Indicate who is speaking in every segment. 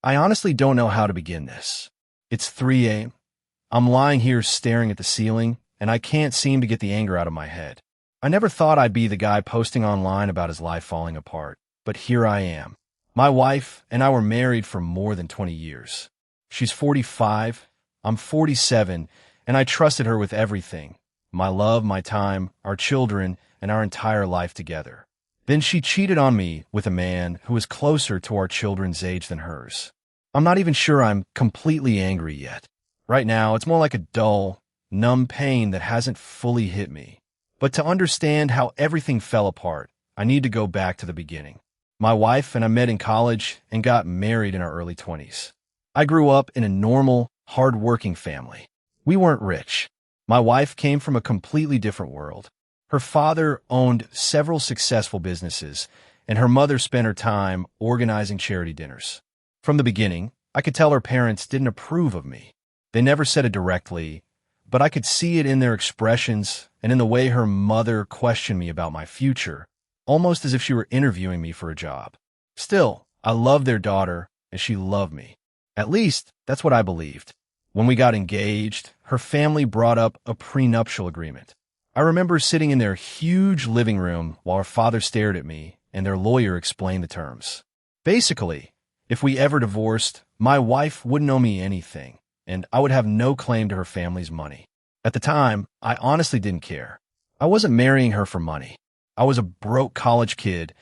Speaker 1: I honestly don't know how to begin this. It's 3 a.m. I'm lying here staring at the ceiling, and I can't seem to get the anger out of my head. I never thought I'd be the guy posting online about his life falling apart, but here I am. My wife and I were married for more than 20 years. She's 45, I'm 47, and I trusted her with everything. My love, my time, our children, and our entire life together. Then she cheated on me with a man who was closer to our children's age than hers. I'm not even sure I'm completely angry yet. Right now, it's more like a dull, numb pain that hasn't fully hit me. But to understand how everything fell apart, I need to go back to the beginning. My wife and I met in college and got married in our early 20s. I grew up in a normal, hard-working family. We weren't rich. My wife came from a completely different world. Her father owned several successful businesses, and her mother spent her time organizing charity dinners. From the beginning, I could tell her parents didn't approve of me. They never said it directly, but I could see it in their expressions and in the way her mother questioned me about my future, almost as if she were interviewing me for a job. Still, I loved their daughter, and she loved me. At least, that's what I believed. When we got engaged, her family brought up a prenuptial agreement. I remember sitting in their huge living room while her father stared at me, and their lawyer explained the terms. Basically, if we ever divorced, my wife wouldn't owe me anything, and I would have no claim to her family's money. At the time, I honestly didn't care. I wasn't marrying her for money. I was a broke college kid,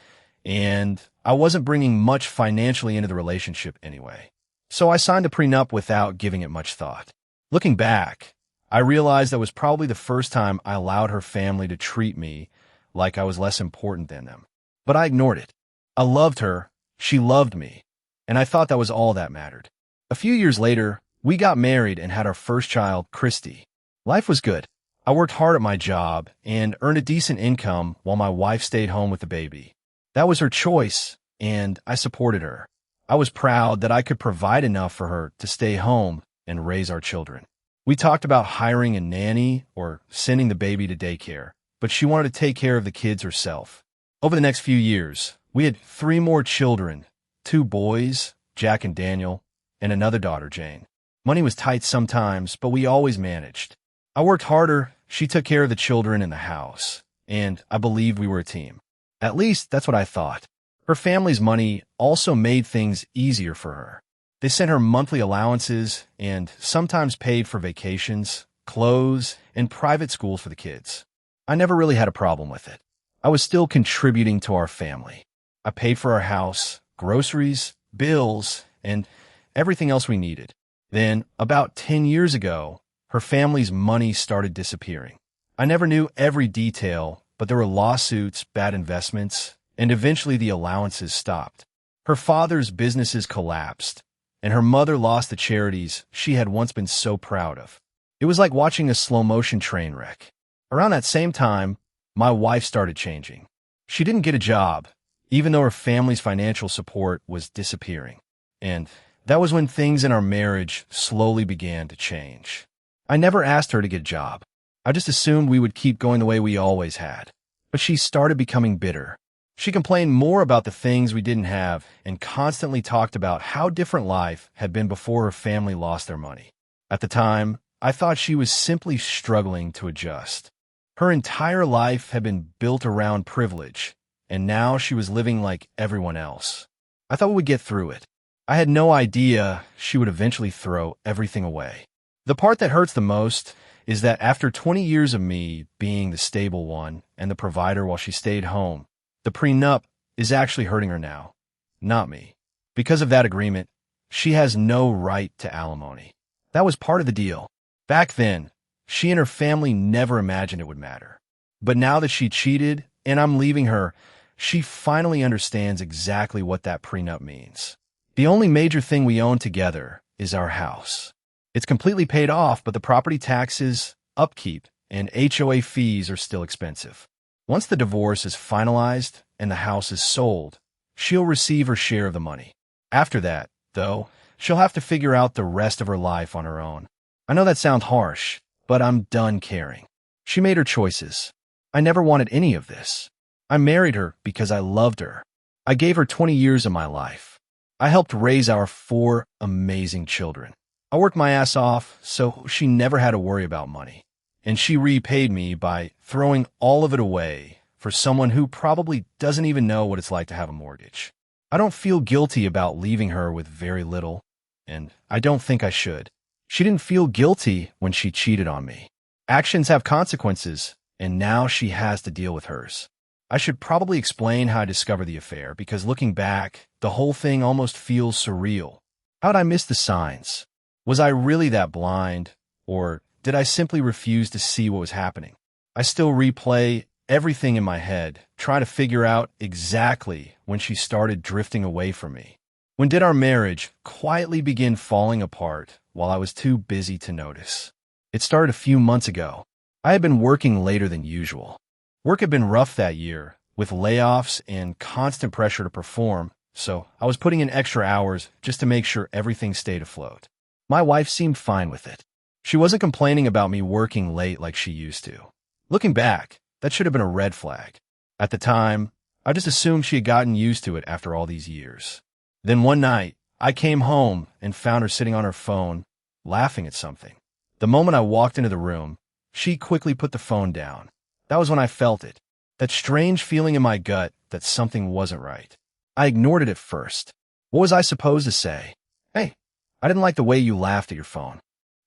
Speaker 1: and I wasn't bringing much financially into the relationship anyway. So I signed a prenup without giving it much thought. Looking back, I realized that was probably the first time I allowed her family to treat me like I was less important than them. But I ignored it. I loved her, she loved me, and I thought that was all that mattered. A few years later, we got married and had our first child, Christie. Life was good. I worked hard at my job and earned a decent income while my wife stayed home with the baby. That was her choice, and I supported her. I was proud that I could provide enough for her to stay home and raise our children. We talked about hiring a nanny or sending the baby to daycare, but she wanted to take care of the kids herself. Over the next few years, we had 3 more children, 2 boys, Jack and Daniel, and another daughter, Jane. Money was tight sometimes, but we always managed. I worked harder, she took care of the children in the house, and I believed we were a team. At least that's what I thought. Her family's money also made things easier for her. They sent her monthly allowances and sometimes paid for vacations, clothes, and private schools for the kids. I never really had a problem with it. I was still contributing to our family. I paid for our house, groceries, bills, and everything else we needed. Then, about 10 years ago, her family's money started disappearing. I never knew every detail, but there were lawsuits, bad investments, and eventually the allowances stopped. Her father's businesses collapsed, and her mother lost the charities she had once been so proud of. It was like watching a slow-motion train wreck. Around that same time, my wife started changing. She didn't get a job, even though her family's financial support was disappearing. And that was when things in our marriage slowly began to change. I never asked her to get a job. I just assumed we would keep going the way we always had. But she started becoming bitter. She complained more about the things we didn't have and constantly talked about how different life had been before her family lost their money. At the time, I thought she was simply struggling to adjust. Her entire life had been built around privilege, and now she was living like everyone else. I thought we would get through it. I had no idea she would eventually throw everything away. The part that hurts the most is that after 20 years of me being the stable one and the provider while she stayed home, the prenup is actually hurting her now, not me. Because of that agreement, she has no right to alimony. That was part of the deal. Back then, she and her family never imagined it would matter. But now that she cheated and I'm leaving her, she finally understands exactly what that prenup means. The only major thing we own together is our house. It's completely paid off, but the property taxes, upkeep, and HOA fees are still expensive. Once the divorce is finalized and the house is sold, she'll receive her share of the money. After that, though, she'll have to figure out the rest of her life on her own. I know that sounds harsh, but I'm done caring. She made her choices. I never wanted any of this. I married her because I loved her. I gave her 20 years of my life. I helped raise our 4 amazing children. I worked my ass off, so she never had to worry about money. And she repaid me by throwing all of it away for someone who probably doesn't even know what it's like to have a mortgage. I don't feel guilty about leaving her with very little, and I don't think I should. She didn't feel guilty when she cheated on me. Actions have consequences, and now she has to deal with hers. I should probably explain how I discovered the affair, because looking back, the whole thing almost feels surreal. How'd I miss the signs? Was I really that blind, or did I simply refuse to see what was happening? I still replay everything in my head, trying to figure out exactly when she started drifting away from me. When did our marriage quietly begin falling apart while I was too busy to notice? It started a few months ago. I had been working later than usual. Work had been rough that year, with layoffs and constant pressure to perform, so I was putting in extra hours just to make sure everything stayed afloat. My wife seemed fine with it. She wasn't complaining about me working late like she used to. Looking back, that should have been a red flag. At the time, I just assumed she had gotten used to it after all these years. Then one night, I came home and found her sitting on her phone, laughing at something. The moment I walked into the room, she quickly put the phone down. That was when I felt it, that strange feeling in my gut that something wasn't right. I ignored it at first. What was I supposed to say? Hey, I didn't like the way you laughed at your phone.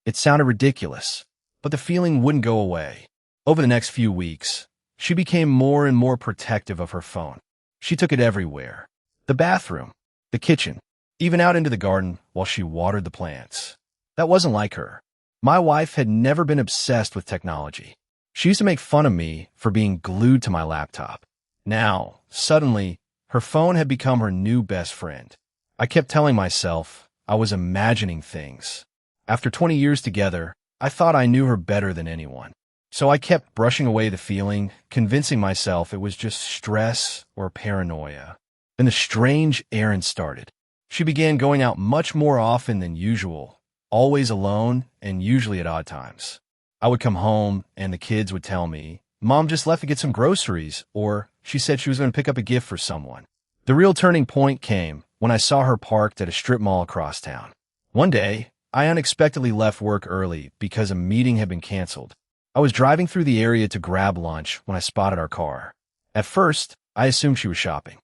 Speaker 1: It sounded ridiculous, but the feeling wouldn't go away. Over the next few weeks, she became more and more protective of her phone. She took it everywhere. The bathroom, the kitchen, even out into the garden while she watered the plants. That wasn't like her. My wife had never been obsessed with technology. She used to make fun of me for being glued to my laptop. Now, suddenly, her phone had become her new best friend. I kept telling myself I was imagining things. After 20 years together, I thought I knew her better than anyone. So I kept brushing away the feeling, convincing myself it was just stress or paranoia. Then the strange errands started. She began going out much more often than usual, always alone and usually at odd times. I would come home and the kids would tell me, Mom just left to get some groceries, or she said she was going to pick up a gift for someone. The real turning point came when I saw her parked at a strip mall across town. One day, I unexpectedly left work early because a meeting had been canceled. I was driving through the area to grab lunch when I spotted our car. At first, I assumed she was shopping.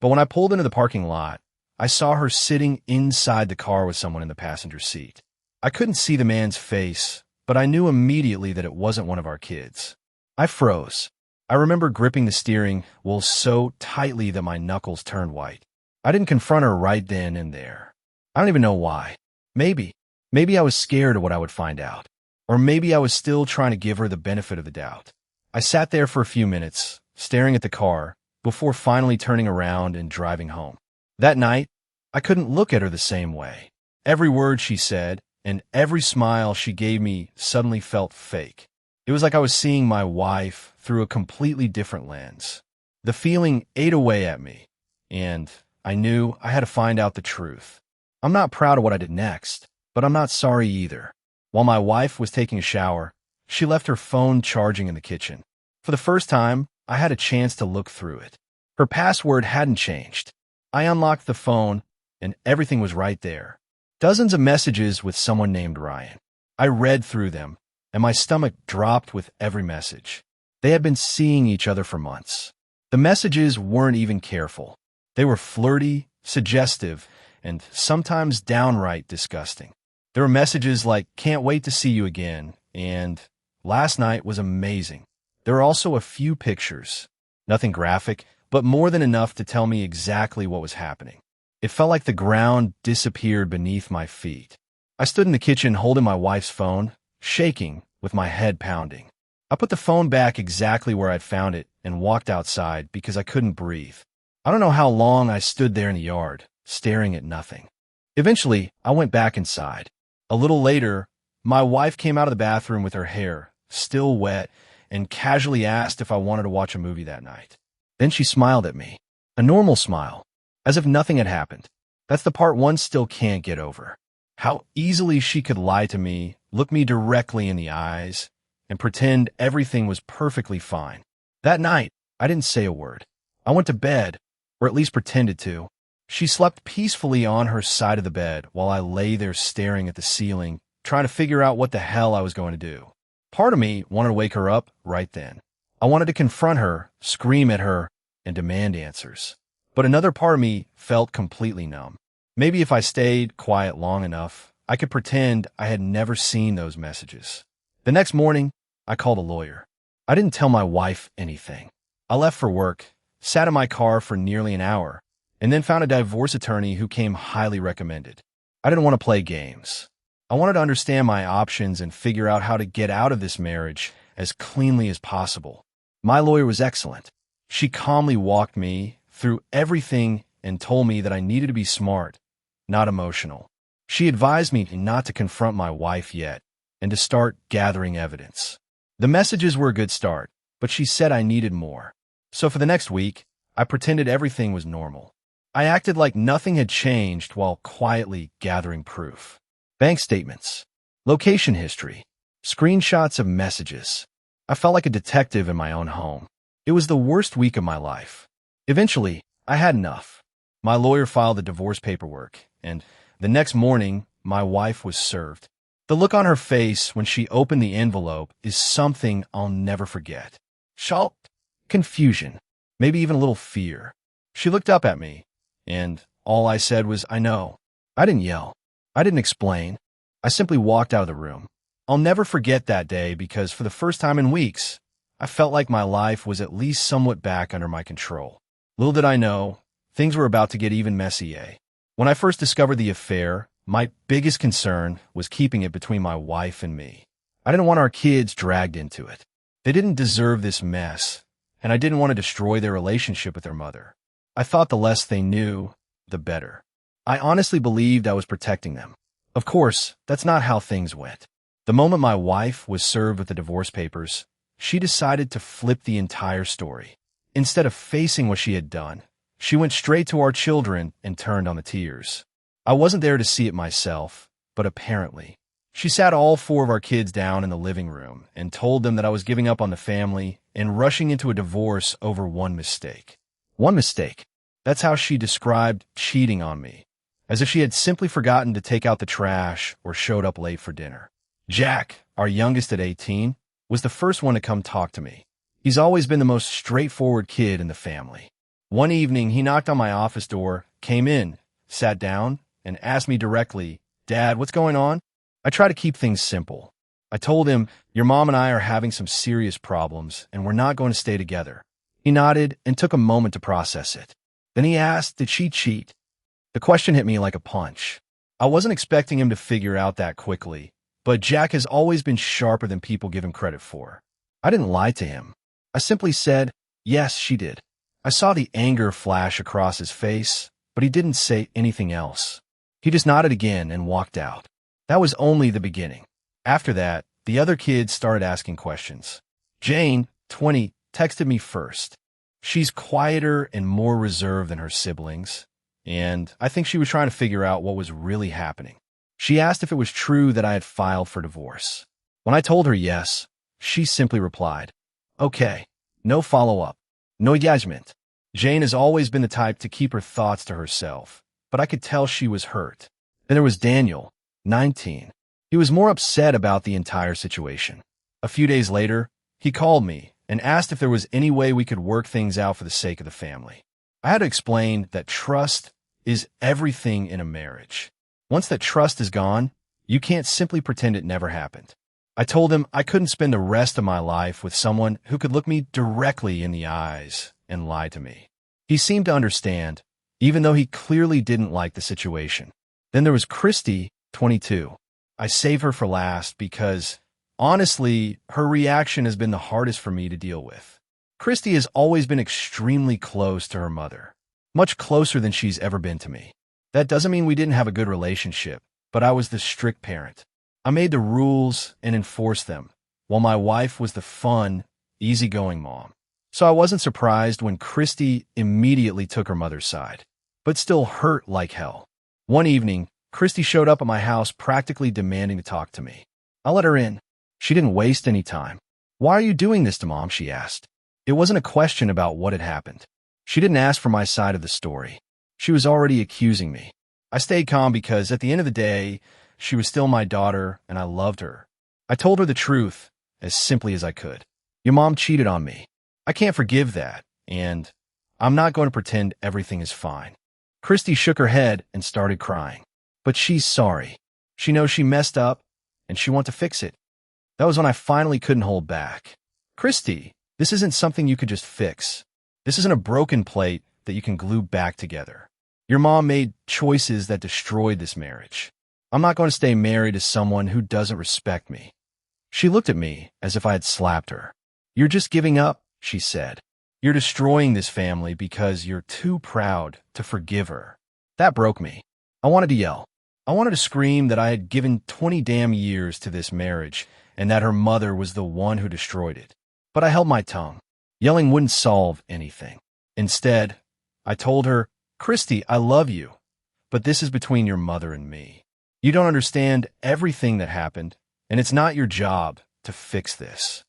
Speaker 1: But when I pulled into the parking lot, I saw her sitting inside the car with someone in the passenger seat. I couldn't see the man's face, but I knew immediately that it wasn't one of our kids. I froze. I remember gripping the steering wheel so tightly that my knuckles turned white. I didn't confront her right then and there. I don't even know why. Maybe I was scared of what I would find out. Or maybe I was still trying to give her the benefit of the doubt. I sat there for a few minutes, staring at the car, before finally turning around and driving home. That night, I couldn't look at her the same way. Every word she said and every smile she gave me suddenly felt fake. It was like I was seeing my wife through a completely different lens. The feeling ate away at me, and I knew I had to find out the truth. I'm not proud of what I did next, but I'm not sorry either. While my wife was taking a shower, she left her phone charging in the kitchen. For the first time, I had a chance to look through it. Her password hadn't changed. I unlocked the phone, and everything was right there. Dozens of messages with someone named Ryan. I read through them, and my stomach dropped with every message. They had been seeing each other for months. The messages weren't even careful. They were flirty, suggestive, and sometimes downright disgusting. There were messages like, "Can't wait to see you again," and "Last night was amazing." There were also a few pictures. Nothing graphic, but more than enough to tell me exactly what was happening. It felt like the ground disappeared beneath my feet. I stood in the kitchen holding my wife's phone, shaking, with my head pounding. I put the phone back exactly where I'd found it and walked outside because I couldn't breathe. I don't know how long I stood there in the yard, staring at nothing. Eventually, I went back inside. A little later, my wife came out of the bathroom with her hair still wet and casually asked if I wanted to watch a movie that night. Then she smiled at me, a normal smile, as if nothing had happened. That's the part one still can't get over. How easily she could lie to me, look me directly in the eyes, and pretend everything was perfectly fine. That night, I didn't say a word. I went to bed, or at least pretended to. She slept peacefully on her side of the bed while I lay there staring at the ceiling, trying to figure out what the hell I was going to do. Part of me wanted to wake her up right then. I wanted to confront her, scream at her, and demand answers. But another part of me felt completely numb. Maybe if I stayed quiet long enough, I could pretend I had never seen those messages. The next morning, I called a lawyer. I didn't tell my wife anything. I left for work, sat in my car for nearly an hour, and then found a divorce attorney who came highly recommended. I didn't want to play games. I wanted to understand my options and figure out how to get out of this marriage as cleanly as possible. My lawyer was excellent. She calmly walked me through everything and told me that I needed to be smart, not emotional. She advised me not to confront my wife yet and to start gathering evidence. The messages were a good start, but she said I needed more. So for the next week, I pretended everything was normal. I acted like nothing had changed while quietly gathering proof. Bank statements, location history, screenshots of messages. I felt like a detective in my own home. It was the worst week of my life. Eventually, I had enough. My lawyer filed the divorce paperwork, and the next morning, my wife was served. The look on her face when she opened the envelope is something I'll never forget. Shock, confusion, maybe even a little fear. She looked up at me, and all I said was, "I know." I didn't yell. I didn't explain. I simply walked out of the room. I'll never forget that day because for the first time in weeks, I felt like my life was at least somewhat back under my control. Little did I know, things were about to get even messier. When I first discovered the affair, my biggest concern was keeping it between my wife and me. I didn't want our kids dragged into it. They didn't deserve this mess, and I didn't want to destroy their relationship with their mother. I thought the less they knew, the better. I honestly believed I was protecting them. Of course, that's not how things went. The moment my wife was served with the divorce papers, she decided to flip the entire story. Instead of facing what she had done, she went straight to our children and turned on the tears. I wasn't there to see it myself, but apparently. She sat all 4 of our kids down in the living room and told them that I was giving up on the family and rushing into a divorce over one mistake. One mistake. That's how she described cheating on me, as if she had simply forgotten to take out the trash or showed up late for dinner. Jack, our youngest at 18, was the first one to come talk to me. He's always been the most straightforward kid in the family. One evening, he knocked on my office door, came in, sat down, and asked me directly, "Dad, what's going on?" I try to keep things simple. I told him, "Your mom and I are having some serious problems, and we're not going to stay together." He nodded and took a moment to process it. Then he asked, "Did she cheat?" The question hit me like a punch. I wasn't expecting him to figure out that quickly, but Jack has always been sharper than people give him credit for. I didn't lie to him. I simply said, "Yes, she did." I saw the anger flash across his face, but he didn't say anything else. He just nodded again and walked out. That was only the beginning. After that, the other kids started asking questions. Jane, 20, texted me first. She's quieter and more reserved than her siblings, and I think she was trying to figure out what was really happening. She asked if it was true that I had filed for divorce. When I told her yes, she simply replied, "Okay, no follow-up, no judgment." Jane has always been the type to keep her thoughts to herself, but I could tell she was hurt. Then there was Daniel, 19. He was more upset about the entire situation. A few days later, he called me and asked if there was any way we could work things out for the sake of the family. I had to explain that trust is everything in a marriage. Once that trust is gone, you can't simply pretend it never happened. I told him I couldn't spend the rest of my life with someone who could look me directly in the eyes and lie to me. He seemed to understand, even though he clearly didn't like the situation. Then there was Christie, 22. I save her for last because, honestly, her reaction has been the hardest for me to deal with. Christie has always been extremely close to her mother, much closer than she's ever been to me. That doesn't mean we didn't have a good relationship, but I was the strict parent. I made the rules and enforced them, while my wife was the fun, easygoing mom. So I wasn't surprised when Christie immediately took her mother's side, but still hurt like hell. One evening, Christie showed up at my house practically demanding to talk to me. I let her in. She didn't waste any time. "Why are you doing this to Mom?" she asked. It wasn't a question about what had happened. She didn't ask for my side of the story. She was already accusing me. I stayed calm because at the end of the day, she was still my daughter and I loved her. I told her the truth as simply as I could. Your mom cheated on me. I can't forgive that, and I'm not going to pretend everything is fine. Christie shook her head and started crying. But she's sorry. She knows she messed up, and she wants to fix it. That was when I finally couldn't hold back. Christie, this isn't something you could just fix. This isn't a broken plate that you can glue back together. Your mom made choices that destroyed this marriage. I'm not going to stay married to someone who doesn't respect me. She looked at me as if I had slapped her. You're just giving up, she said. You're destroying this family because you're too proud to forgive her. That broke me. I wanted to yell. I wanted to scream that I had given 20 damn years to this marriage and that her mother was the one who destroyed it. But I held my tongue. Yelling wouldn't solve anything. Instead, I told her, Christie, I love you, but this is between your mother and me. You don't understand everything that happened, and it's not your job to fix this.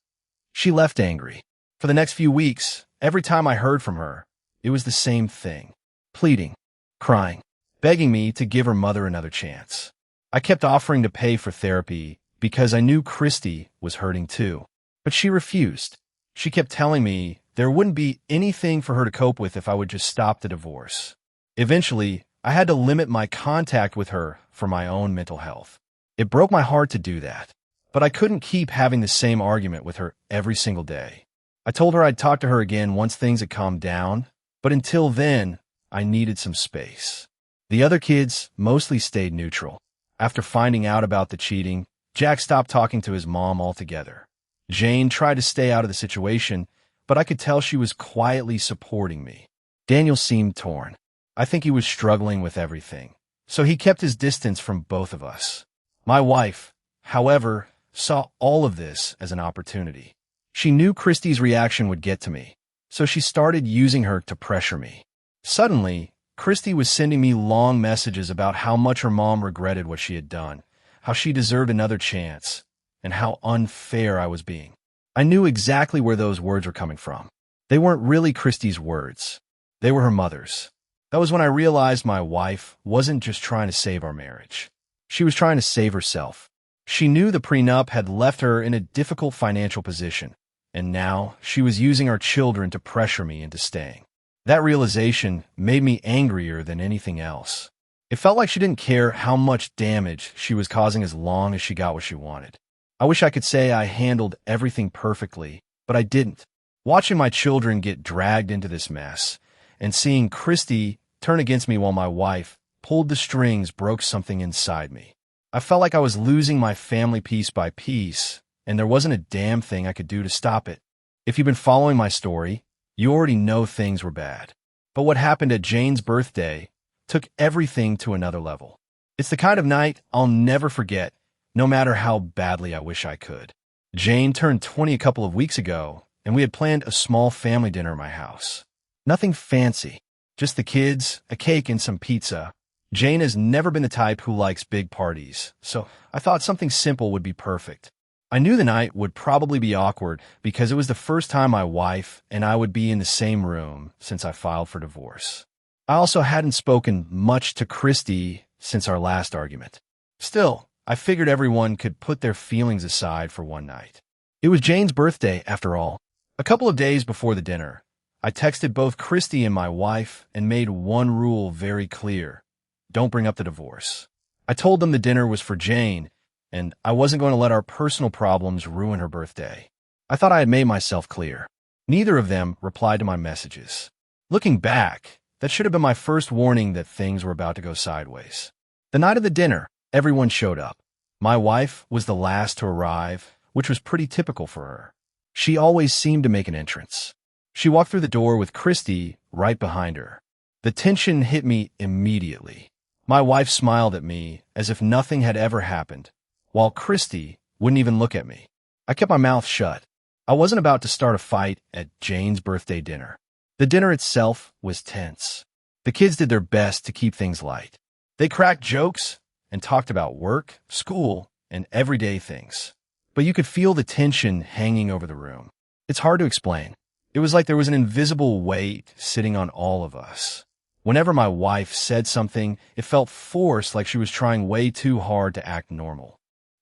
Speaker 1: She left angry. For the next few weeks, every time I heard from her, it was the same thing. Pleading, crying, begging me to give her mother another chance. I kept offering to pay for therapy because I knew Christie was hurting too. But she refused. She kept telling me there wouldn't be anything for her to cope with if I would just stop the divorce. Eventually, I had to limit my contact with her for my own mental health. It broke my heart to do that, but I couldn't keep having the same argument with her every single day. I told her I'd talk to her again once things had calmed down, but until then, I needed some space. The other kids mostly stayed neutral. After finding out about the cheating, Jack stopped talking to his mom altogether. Jane tried to stay out of the situation, but I could tell she was quietly supporting me. Daniel seemed torn. I think he was struggling with everything, so he kept his distance from both of us. My wife, however, saw all of this as an opportunity. She knew Christie's reaction would get to me, so she started using her to pressure me. Suddenly, Christie was sending me long messages about how much her mom regretted what she had done, how she deserved another chance, and how unfair I was being. I knew exactly where those words were coming from. They weren't really Christie's words. They were her mother's. That was when I realized my wife wasn't just trying to save our marriage. She was trying to save herself. She knew the prenup had left her in a difficult financial position, and now she was using our children to pressure me into staying. That realization made me angrier than anything else. It felt like she didn't care how much damage she was causing as long as she got what she wanted. I wish I could say I handled everything perfectly, but I didn't. Watching my children get dragged into this mess and seeing Christie turn against me while my wife pulled the strings broke something inside me. I felt like I was losing my family piece by piece, and there wasn't a damn thing I could do to stop it. If you've been following my story, you already know things were bad. But what happened at Jane's birthday took everything to another level. It's the kind of night I'll never forget, no matter how badly I wish I could. Jane turned 20 a couple of weeks ago, and we had planned a small family dinner at my house. Nothing fancy, just the kids, a cake, and some pizza. Jane has never been the type who likes big parties, so I thought something simple would be perfect. I knew the night would probably be awkward because it was the first time my wife and I would be in the same room since I filed for divorce. I also hadn't spoken much to Christie since our last argument. Still, I figured everyone could put their feelings aside for one night. It was Jane's birthday, after all. A couple of days before the dinner, I texted both Christie and my wife and made one rule very clear. Don't bring up the divorce. I told them the dinner was for Jane, and I wasn't going to let our personal problems ruin her birthday. I thought I had made myself clear. Neither of them replied to my messages. Looking back, that should have been my first warning that things were about to go sideways. The night of the dinner, everyone showed up. My wife was the last to arrive, which was pretty typical for her. She always seemed to make an entrance. She walked through the door with Christie right behind her. The tension hit me immediately. My wife smiled at me as if nothing had ever happened, while Christie wouldn't even look at me. I kept my mouth shut. I wasn't about to start a fight at Jane's birthday dinner. The dinner itself was tense. The kids did their best to keep things light. They cracked jokes and talked about work, school, and everyday things. But you could feel the tension hanging over the room. It's hard to explain. It was like there was an invisible weight sitting on all of us. Whenever my wife said something, it felt forced, like she was trying way too hard to act normal.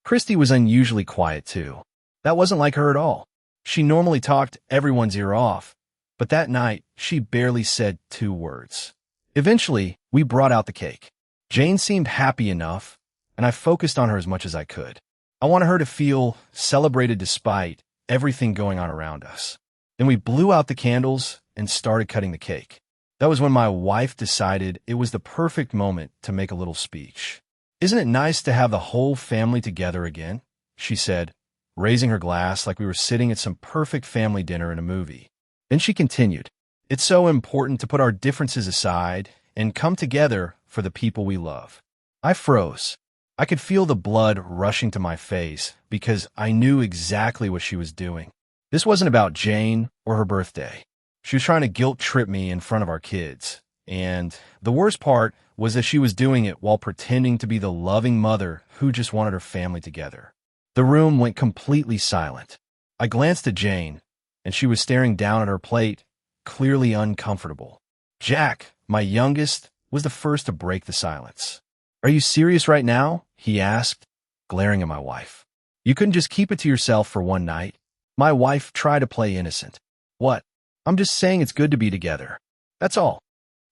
Speaker 1: Christie was unusually quiet, too. That wasn't like her at all. She normally talked everyone's ear off, but that night, she barely said 2 words. Eventually, we brought out the cake. Jane seemed happy enough, and I focused on her as much as I could. I wanted her to feel celebrated despite everything going on around us. Then we blew out the candles and started cutting the cake. That was when my wife decided it was the perfect moment to make a little speech. "Isn't it nice to have the whole family together again?" she said, raising her glass like we were sitting at some perfect family dinner in a movie. Then she continued, "It's so important to put our differences aside and come together for the people we love." I froze. I could feel the blood rushing to my face because I knew exactly what she was doing. This wasn't about Jane or her birthday. She was trying to guilt-trip me in front of our kids. And the worst part was that she was doing it while pretending to be the loving mother who just wanted her family together. The room went completely silent. I glanced at Jane, and she was staring down at her plate, clearly uncomfortable. Jack, my youngest, was the first to break the silence. "Are you serious right now?" he asked, glaring at my wife. "You couldn't just keep it to yourself for one night?" My wife tried to play innocent. "What? I'm just saying it's good to be together. That's all."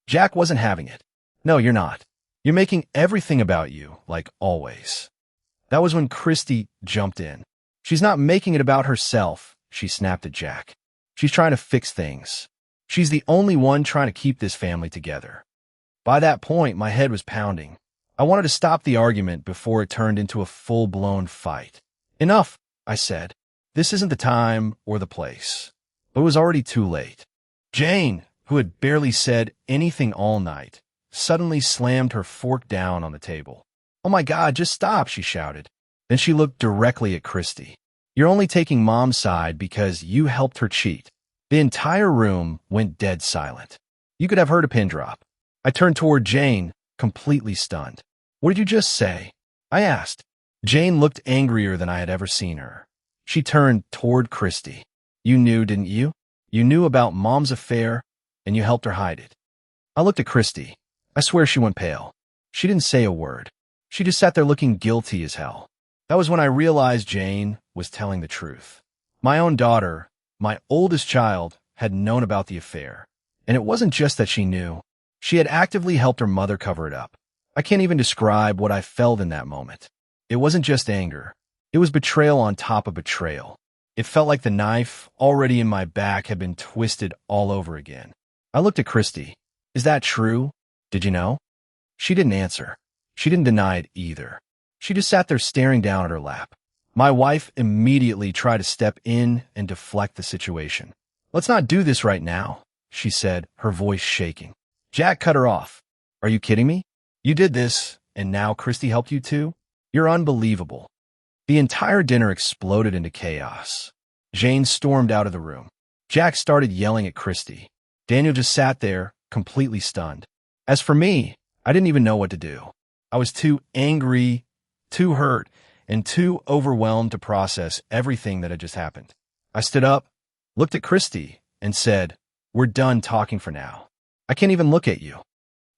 Speaker 1: Jack wasn't having it. "No, you're not. You're making everything about you, like always." That was when Christie jumped in. "She's not making it about herself," she snapped at Jack. "She's trying to fix things. She's the only one trying to keep this family together." By that point, my head was pounding. I wanted to stop the argument before it turned into a full-blown fight. "Enough," I said. "This isn't the time or the place." But it was already too late. Jane, who had barely said anything all night, suddenly slammed her fork down on the table. "Oh my God, just stop," she shouted. Then she looked directly at Christie. "You're only taking Mom's side because you helped her cheat." The entire room went dead silent. You could have heard a pin drop. I turned toward Jane, completely stunned. "What did you just say?" I asked. Jane looked angrier than I had ever seen her. She turned toward Christie. "You knew, didn't you? You knew about Mom's affair, and you helped her hide it." I looked at Christie. I swear she went pale. She didn't say a word. She just sat there looking guilty as hell. That was when I realized Jane was telling the truth. My own daughter, my oldest child, had known about the affair. And it wasn't just that she knew. She had actively helped her mother cover it up. I can't even describe what I felt in that moment. It wasn't just anger. It was betrayal on top of betrayal. It felt like the knife already in my back had been twisted all over again. I looked at Christie. "Is that true? Did you know?" She didn't answer. She didn't deny it either. She just sat there staring down at her lap. My wife immediately tried to step in and deflect the situation. "Let's not do this right now," she said, her voice shaking. Jack cut her off. "Are you kidding me? You did this, and now Christie helped you too? You're unbelievable." The entire dinner exploded into chaos. Jane stormed out of the room. Jack started yelling at Christie. Daniel just sat there, completely stunned. As for me, I didn't even know what to do. I was too angry, too hurt, and too overwhelmed to process everything that had just happened. I stood up, looked at Christie, and said, "We're done talking for now. I can't even look at you."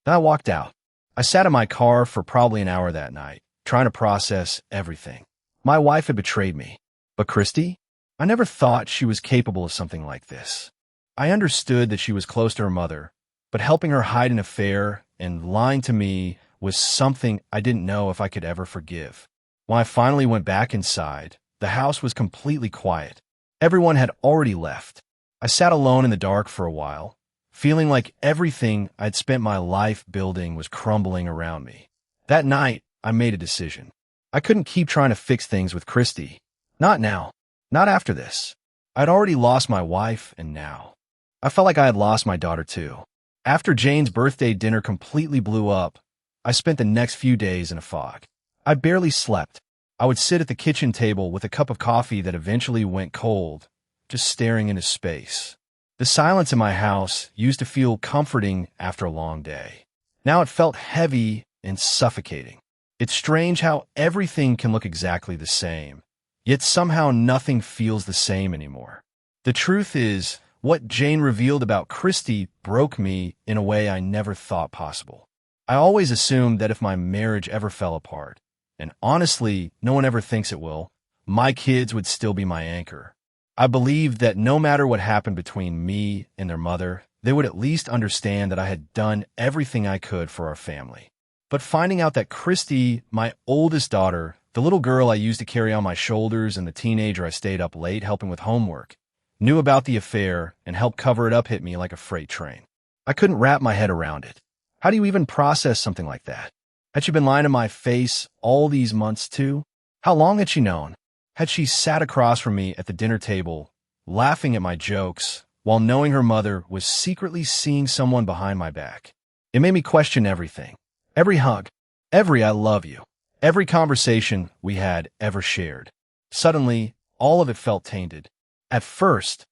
Speaker 1: Then I walked out. I sat in my car for probably an hour that night, trying to process everything. My wife had betrayed me. But Christie? I never thought she was capable of something like this. I understood that she was close to her mother, but helping her hide an affair and lying to me was something I didn't know if I could ever forgive. When I finally went back inside, the house was completely quiet. Everyone had already left. I sat alone in the dark for a while, feeling like everything I'd spent my life building was crumbling around me. That night, I made a decision. I couldn't keep trying to fix things with Christie. Not now. Not after this. I'd already lost my wife, and now I felt like I had lost my daughter too. After Jane's birthday dinner completely blew up, I spent the next few days in a fog. I barely slept. I would sit at the kitchen table with a cup of coffee that eventually went cold, just staring into space. The silence in my house used to feel comforting after a long day. Now it felt heavy and suffocating. It's strange how everything can look exactly the same, yet somehow nothing feels the same anymore. The truth is, What Jane revealed about Christie broke me in a way I never thought possible. I always assumed that if my marriage ever fell apart, and honestly, no one ever thinks it will, my kids would still be my anchor. I believed that no matter what happened between me and their mother, they would at least understand that I had done everything I could for our family. But finding out that Christie, my oldest daughter, the little girl I used to carry on my shoulders and the teenager I stayed up late helping with homework, knew about the affair and helped cover it up hit me like a freight train. I couldn't wrap my head around it. How do you even process something like that? Had she been lying to my face all these months too? How long had she known? Had she sat across from me at the dinner table, laughing at my jokes, while knowing her mother was secretly seeing someone behind my back? It made me question everything. Every hug, every I love you, every conversation we had ever shared. Suddenly, all of it felt tainted. At first,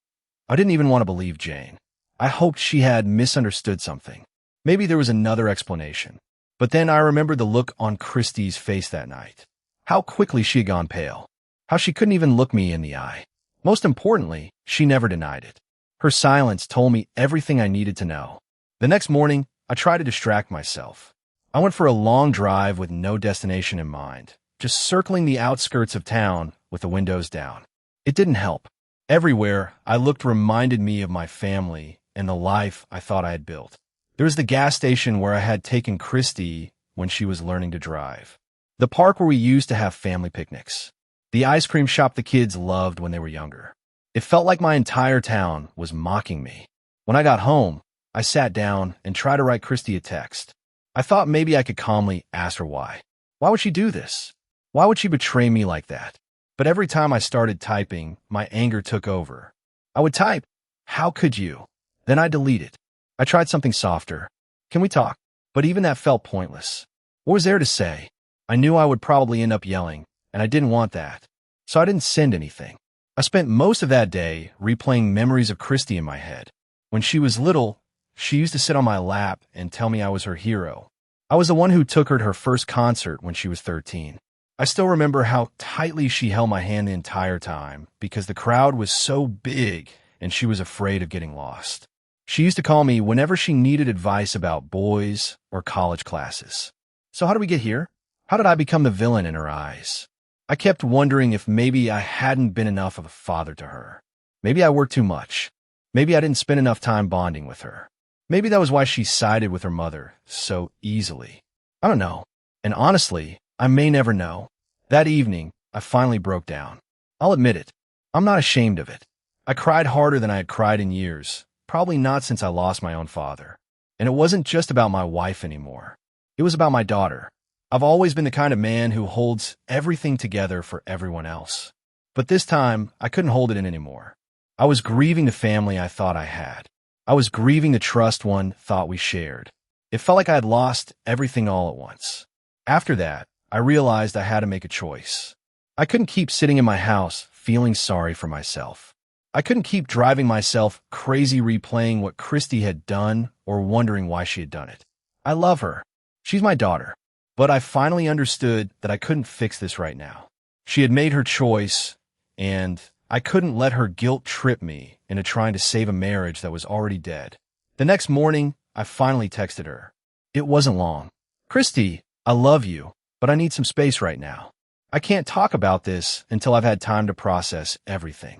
Speaker 1: I didn't even want to believe Jane. I hoped she had misunderstood something. Maybe there was another explanation. But then I remembered the look on Christie's face that night. How quickly she had gone pale. How she couldn't even look me in the eye. Most importantly, she never denied it. Her silence told me everything I needed to know. The next morning, I tried to distract myself. I went for a long drive with no destination in mind, just circling the outskirts of town with the windows down. It didn't help. Everywhere I looked reminded me of my family and the life I thought I had built. There was the gas station where I had taken Christie when she was learning to drive. The park where we used to have family picnics. The ice cream shop the kids loved when they were younger. It felt like my entire town was mocking me. When I got home, I sat down and tried to write Christie a text. I thought maybe I could calmly ask her why. Why would she do this? Why would she betray me like that? But every time I started typing, my anger took over. I would type, "How could you?" Then I'd delete it. I tried something softer. "Can we talk?" But even that felt pointless. What was there to say? I knew I would probably end up yelling, and I didn't want that. So I didn't send anything. I spent most of that day replaying memories of Christie in my head. When she was little, she used to sit on my lap and tell me I was her hero. I was the one who took her to her first concert when she was 13. I still remember how tightly she held my hand the entire time because the crowd was so big and she was afraid of getting lost. She used to call me whenever she needed advice about boys or college classes. So how did we get here? How did I become the villain in her eyes? I kept wondering if maybe I hadn't been enough of a father to her. Maybe I worked too much. Maybe I didn't spend enough time bonding with her. Maybe that was why she sided with her mother so easily. I don't know. And honestly, I may never know. That evening, I finally broke down. I'll admit it. I'm not ashamed of it. I cried harder than I had cried in years, probably not since I lost my own father. And it wasn't just about my wife anymore. It was about my daughter. I've always been the kind of man who holds everything together for everyone else. But this time, I couldn't hold it in anymore. I was grieving the family I thought I had. I was grieving the trust one thought we shared. It felt like I had lost everything all at once. After that, I realized I had to make a choice. I couldn't keep sitting in my house feeling sorry for myself. I couldn't keep driving myself crazy replaying what Christie had done or wondering why she had done it. I love her. She's my daughter. But I finally understood that I couldn't fix this right now. She had made her choice, and I couldn't let her guilt trip me into trying to save a marriage that was already dead. The next morning, I finally texted her. It wasn't long. "Christie, I love you, but I need some space right now. I can't talk about this until I've had time to process everything.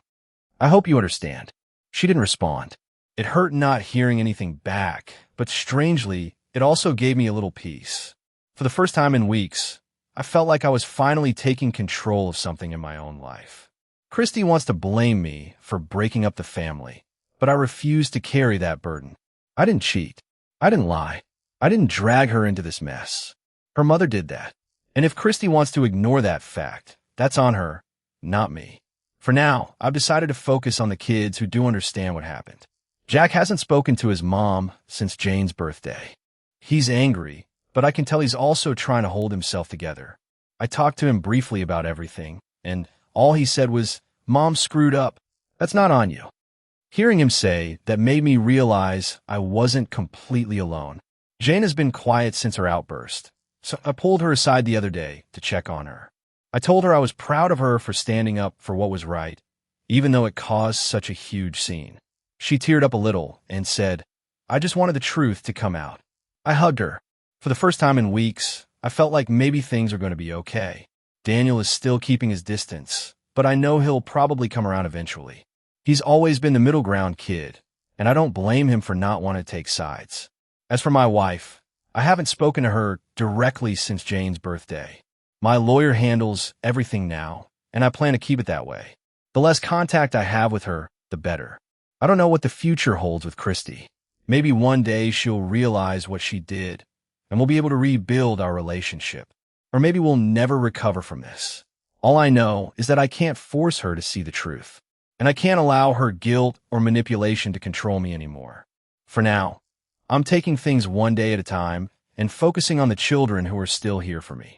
Speaker 1: I hope you understand." She didn't respond. It hurt not hearing anything back, but strangely, it also gave me a little peace. For the first time in weeks, I felt like I was finally taking control of something in my own life. Christie wants to blame me for breaking up the family, but I refuse to carry that burden. I didn't cheat. I didn't lie. I didn't drag her into this mess. Her mother did that. And if Christie wants to ignore that fact, that's on her, not me. For now, I've decided to focus on the kids who do understand what happened. Jack hasn't spoken to his mom since Jane's birthday. He's angry, but I can tell he's also trying to hold himself together. I talked to him briefly about everything, and all he said was, "Mom screwed up. That's not on you." Hearing him say that made me realize I wasn't completely alone. Jane has been quiet since her outburst, so I pulled her aside the other day to check on her. I told her I was proud of her for standing up for what was right, even though it caused such a huge scene. She teared up a little and said, "I just wanted the truth to come out." I hugged her. For the first time in weeks, I felt like maybe things are going to be okay. Daniel is still keeping his distance, but I know he'll probably come around eventually. He's always been the middle ground kid, and I don't blame him for not wanting to take sides. As for my wife, I haven't spoken to her directly since Jane's birthday. My lawyer handles everything now, and I plan to keep it that way. The less contact I have with her, the better. I don't know what the future holds with Christie. Maybe one day she'll realize what she did, and we'll be able to rebuild our relationship. Or maybe we'll never recover from this. All I know is that I can't force her to see the truth, and I can't allow her guilt or manipulation to control me anymore. For now, I'm taking things one day at a time and focusing on the children who are still here for me.